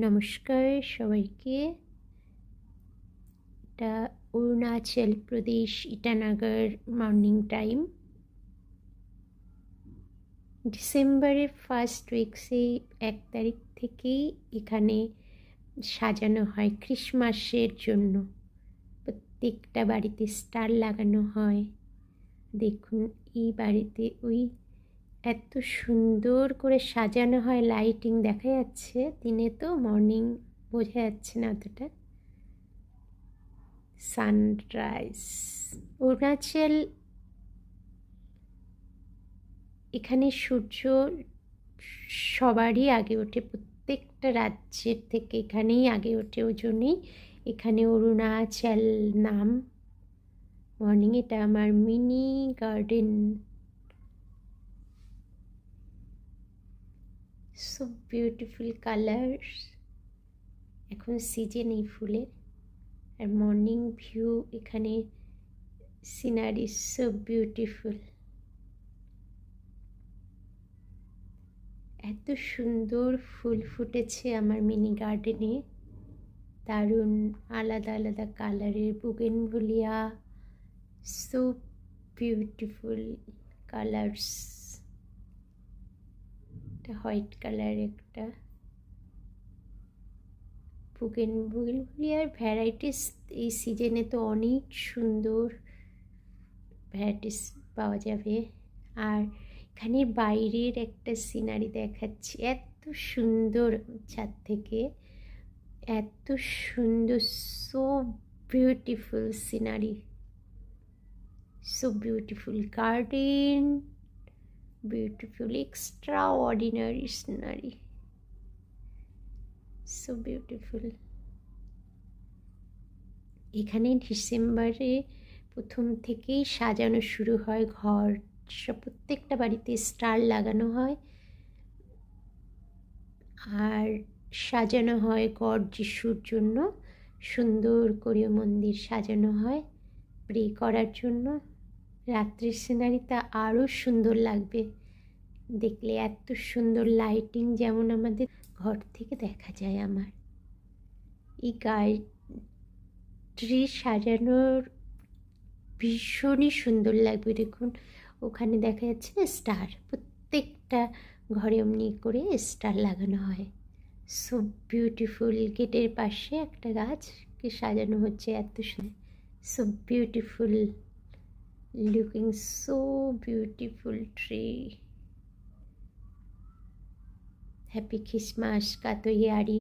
নমস্কার সবাইকে। এটা অরুণাচল প্রদেশ ইটানগর মর্নিং টাইম। ডিসেম্বরের ফার্স্ট উইকসে 1 তারিখ থেকেই এখানে সাজানো হয় ক্রিসমাসের জন্য। প্রত্যেকটা বাড়িতে স্টার লাগানো হয়। দেখুন এই বাড়িতে এত সুন্দর করে সাজানো হয়, লাইটিং দেখা যাচ্ছে। দিনে তো মর্নিং বোঝা যাচ্ছে না অতটা। সানরাইজ অরুণাচল, এখানে সূর্য সবারই আগে ওঠে, প্রত্যেকটা রাজ্যের থেকে এখানেই আগে ওঠে। ওই জন্যেই এখানে অরুণাচল নাম। মর্নিং এটা আমার mini garden. So beautiful colours. এখন সিজন এই ফুলের। আর মর্নিং ভিউ, এখানে সিনারি সো বিউটিফুল। এত সুন্দর ফুল ফুটেছে আমার মিনি গার্ডেনে, দারুণ আলাদা আলাদা কালারের বুগেনভিলিয়া। So beautiful colours. এটা হোয়াইট কালার, একটা বুগেনভিলিয়ার ভ্যারাইটিস এই সিজনে তো অনেক সুন্দর ভ্যারাইটিস পাওয়া যাবে। আর এখানে বাইরের একটা সিনারি দেখাচ্ছি, এত সুন্দর ছাদ থেকে, এত সুন্দর। So beautiful scenery, so beautiful garden, beautiful extra ordinary scenery, so beautiful. এখানে ডিসেম্বরে প্রথম থেকেই সাজানো শুরু হয় ঘর। প্রত্যেকটা বাড়িতে স্টার লাগানো হয় আর সাজানো হয় গড যিশুর জন্য। সুন্দর করে মন্দির সাজানো হয় প্রে করার জন্য। রাত্রির সিনারিটা আরও সুন্দর লাগবে দেখলে। এত সুন্দর লাইটিং, যেমন আমাদের ঘর থেকে দেখা যায়। আমার এই গাড়ি সাজানোর ভীষণই সুন্দর লাগবে। দেখুন ওখানে দেখা যাচ্ছে না স্টার, প্রত্যেকটা ঘরে অমনি করে স্টার লাগানো হয়। So beautiful. গেটের পাশে একটা গাছকে সাজানো হচ্ছে এত সুন্দর। So beautiful looking, so beautiful tree. Happy Christmas কাতোয়ারি।